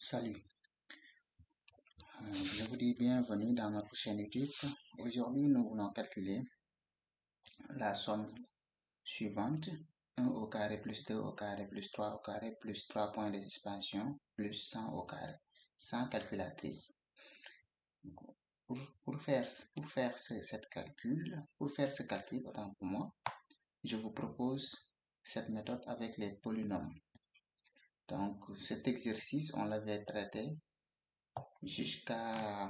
Salut, je vous dis bienvenue dans notre chaîne YouTube. Aujourd'hui, nous voulons calculer la somme suivante. 1 au carré plus 2 au carré plus 3 au carré plus 3 points de suspension plus 100 au carré, sans calculatrice. Pour faire ce calcul, autant pour moi, je vous propose cette méthode avec les polynômes. Donc, cet exercice, on l'avait traité jusqu'à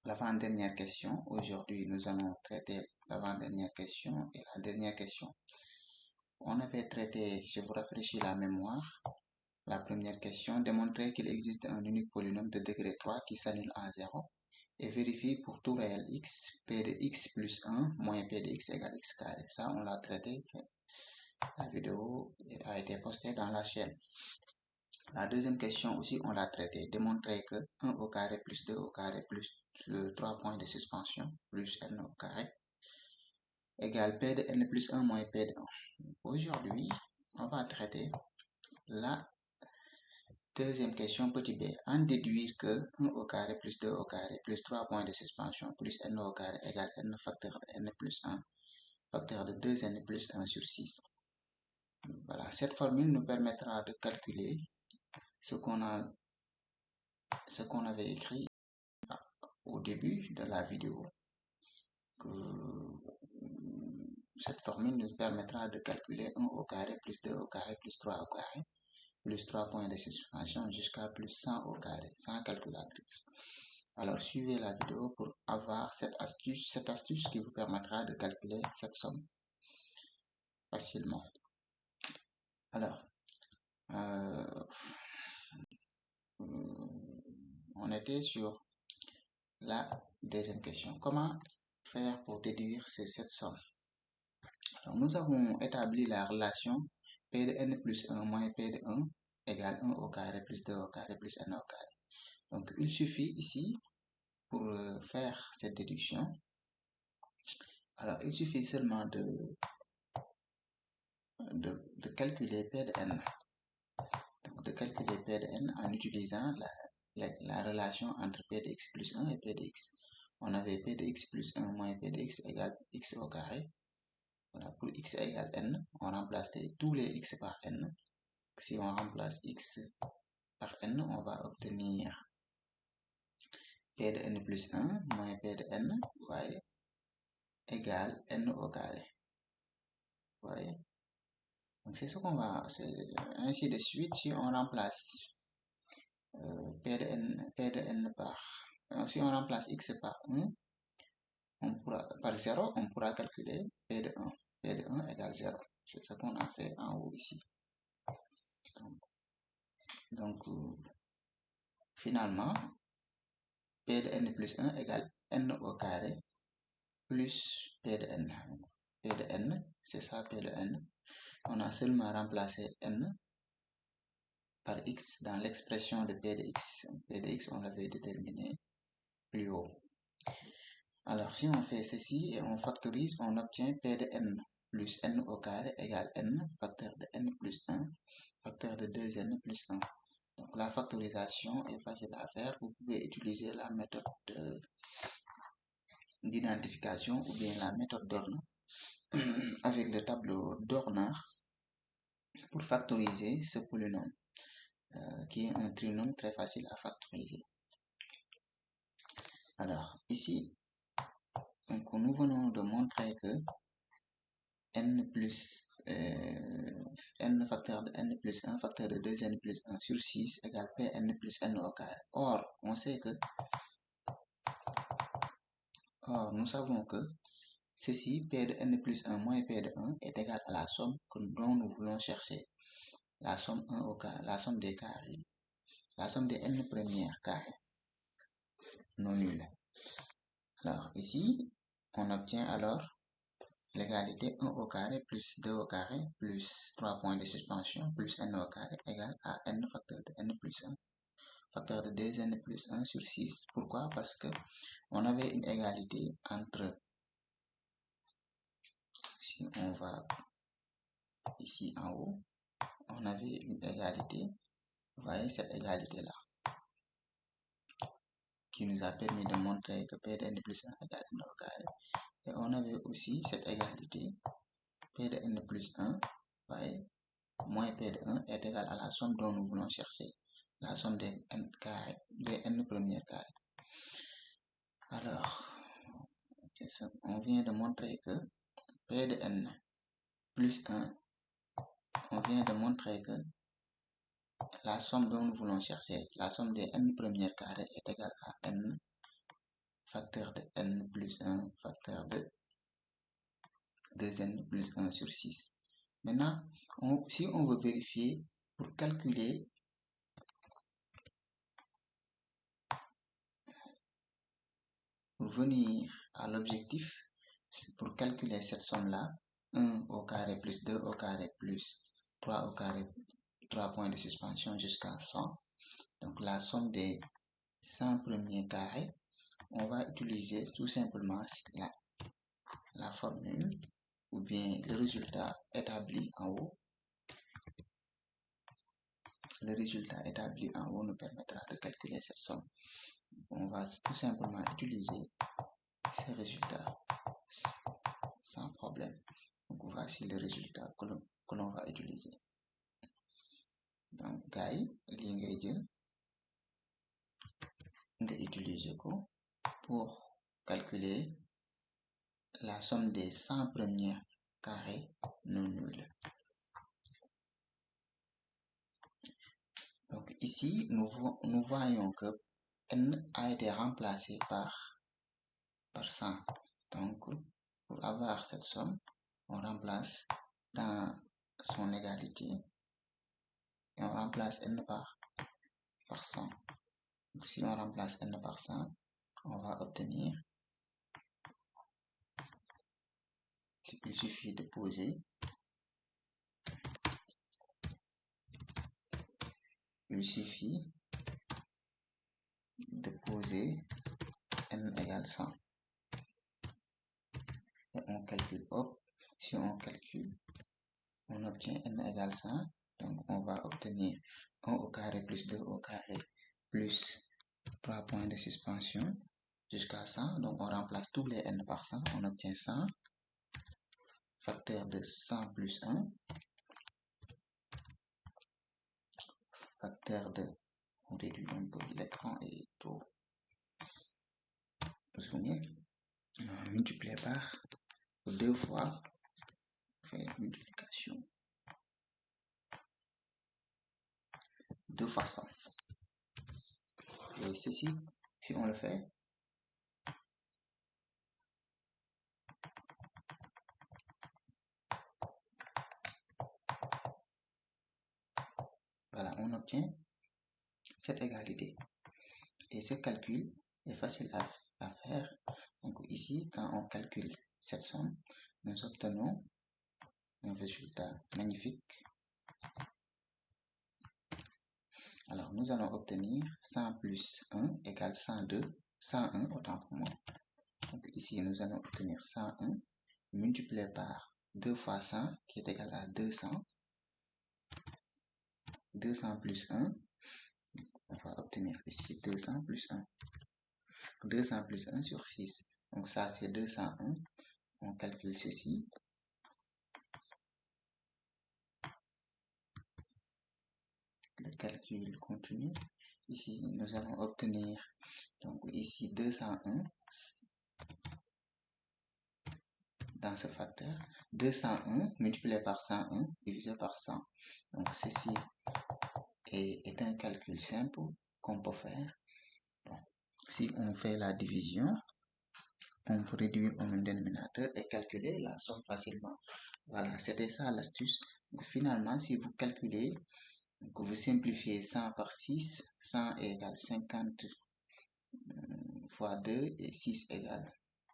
l'avant-dernière question. Aujourd'hui, nous allons traiter l'avant-dernière question et la dernière question. On avait traité, je vous rafraîchis la mémoire, la première question, démontrer qu'il existe un unique polynôme de degré 3 qui s'annule en 0 et vérifie pour tout réel x, p de x plus 1 moins p de x égale x carré. Ça, on l'a traité, la vidéo a été postée dans la chaîne. La deuxième question aussi, on l'a traité. Démontrer que 1 au carré plus 2 au carré plus 3 points de suspension plus n au carré égale p de n plus 1 moins p de 1. Aujourd'hui, on va traiter la deuxième question petit b. En déduire que 1 au carré plus 2 au carré plus 3 points de suspension plus n au carré égale n facteur de n plus 1 facteur de 2n plus 1 sur 6. Voilà, cette formule nous permettra de calculer ce qu'on avait écrit au début de la vidéo. Cette formule nous permettra de calculer 1 au carré plus 2 au carré plus 3 au carré plus 3 points de suspension jusqu'à plus 100 au carré sans calculatrice. Alors suivez la vidéo pour avoir cette astuce qui vous permettra de calculer cette somme facilement. Alors, on était sur la deuxième question. Comment faire pour déduire cette somme? Alors, nous avons établi la relation p de n plus 1 moins p de 1 égale 1 au carré plus 2 au carré plus n au carré. Donc, il suffit ici, pour faire cette déduction, alors il suffit seulement de calculer p de n. Donc, de calculer p de n en utilisant la relation entre p de x plus 1 et p de x. On avait p de x plus 1 moins p de x égale x au carré. Voilà, pour x égale n, on remplace tous les x par n. Si on remplace x par n, on va obtenir p de n plus 1 moins p de n, voyez, égale n au carré. Voyez. Donc c'est ce qu'on va, ainsi de suite, si on remplace p de n par, si on remplace x par 1, par 0, on pourra calculer p de 1. P de 1 égale 0. C'est ce qu'on a fait en haut ici. Donc finalement, p de n plus 1 égale n au carré plus p de n. P de n, c'est ça, p de n. On a seulement remplacé n par x dans l'expression de p de x. P de x, on l'avait déterminé plus haut. Alors, si on fait ceci et on factorise, on obtient p de n plus n au carré égale n facteur de n plus 1 facteur de 2n plus 1. Donc, la factorisation est facile à faire. Vous pouvez utiliser la méthode d'identification ou bien la méthode d'Orner avec le tableau d'Orner pour factoriser ce polynôme qui est un trinôme très facile à factoriser. Alors, ici, donc, nous venons de montrer que n facteur de n plus 1 facteur de 2n plus 1 sur 6 égale pn plus n au carré. Or, nous savons que ceci, p de n plus 1 moins p de 1 est égal à la somme dont nous voulons chercher. La somme 1 au carré, la somme des carrés, la somme des n premières carrés non nulles. Alors ici, on obtient alors l'égalité 1 au carré plus 2 au carré plus 3 points de suspension plus n au carré égale à n facteur de n plus 1 facteur de 2n plus 1 sur 6. Pourquoi? Parce que on avait une égalité entre, si on va ici en haut, on avait une égalité Vous voyez cette égalité-là, qui nous a permis de montrer que P de n plus 1 égale n au carré. Et on avait aussi cette égalité, P de n plus 1, vous voyez, moins P de 1 est égal à la somme dont nous voulons chercher, la somme des n carré, des n première carré. Alors, on vient de montrer que P de n plus 1, on vient de montrer que la somme dont nous voulons chercher, la somme des n première carré est égale à n facteur de n plus 1 facteur de 2n plus 1 sur 6. Maintenant, si on veut vérifier, pour calculer pour venir à l'objectif, pour calculer cette somme-là, 1 au carré plus 2 au carré plus 3 au carré, 3 points de suspension jusqu'à 100. Donc la somme des 100 premiers carrés, on va utiliser tout simplement la formule ou bien le résultat établi en haut. Le résultat établi en haut nous permettra de calculer cette somme. On va tout simplement utiliser ces résultats sans problème. Donc voici le résultat que l'on va utiliser. Donc gars yi lii ngay jël nga utiliser ko pour calculer la somme des 100 premiers carrés non nuls. Donc ici nous voyons que n a été remplacé par 100. Donc pour avoir cette somme, on remplace dans son égalité et on remplace n par 100. Donc, si on remplace n par 100, on va obtenir, il suffit de poser, n égale 100. Et on calcule, hop, si on calcule, on obtient n égale 100. Donc on va obtenir 1 au carré plus 2 au carré plus 3 points de suspension jusqu'à 100. Donc on remplace tous les n par 100, on obtient 100 facteur de 100 plus 1 facteur de, on réduit un peu l'écran et tout zoomer, multiplié par 2 fois, on fait multiplication 2 fois 100. Et ceci, si on le fait, voilà, on obtient cette égalité. Et ce calcul est facile à faire. Donc ici, quand on calcule cette somme, nous obtenons un résultat magnifique. Alors nous allons obtenir 100 plus 1 égale 102, 101 autant pour moi. Donc ici, nous allons obtenir 101 multiplié par 2 fois 100 qui est égal à 200. 200 plus 1, on va obtenir ici 200 plus 1. 200 plus 1 sur 6. Donc ça c'est 201. On calcule ceci. Le calcul continue. Ici nous allons obtenir donc ici 201 dans ce facteur. 201 multiplié par 101 divisé par 100. Donc ceci est un calcul simple qu'on peut faire. Bon. Si on fait la division, on peut réduire au même dénominateur et calculer la somme facilement. Voilà, c'était ça l'astuce. Finalement, si vous calculez, donc vous simplifiez 100 par 6, 100 égale 50 fois 2 et 6 égale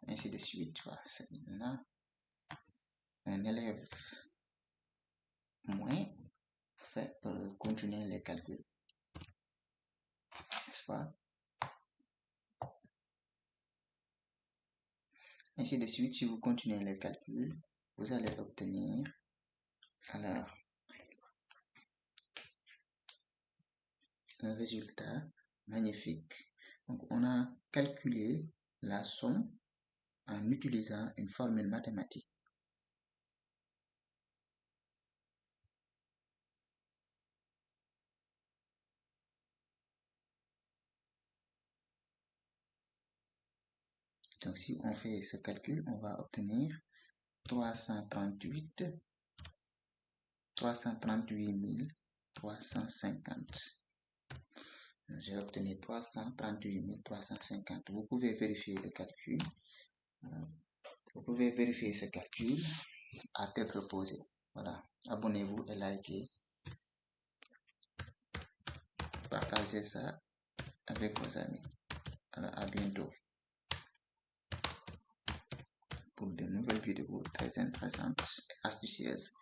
ainsi de suite. C'est maintenant un élève moins fait pour continuer les calculs. N'est-ce pas? Ainsi de suite, si vous continuez les calculs, vous allez obtenir alors un résultat magnifique. Donc, on a calculé la somme en utilisant une formule mathématique. Donc, si on fait ce calcul, on va obtenir 338 350. J'ai obtenu 338 350. Vous pouvez vérifier le calcul. Vous pouvez vérifier ce calcul à tête reposée. Voilà. Abonnez-vous et likez. Partagez ça avec vos amis. Alors, à bientôt pour de nouvelles vidéos très intéressantes et astucieuses.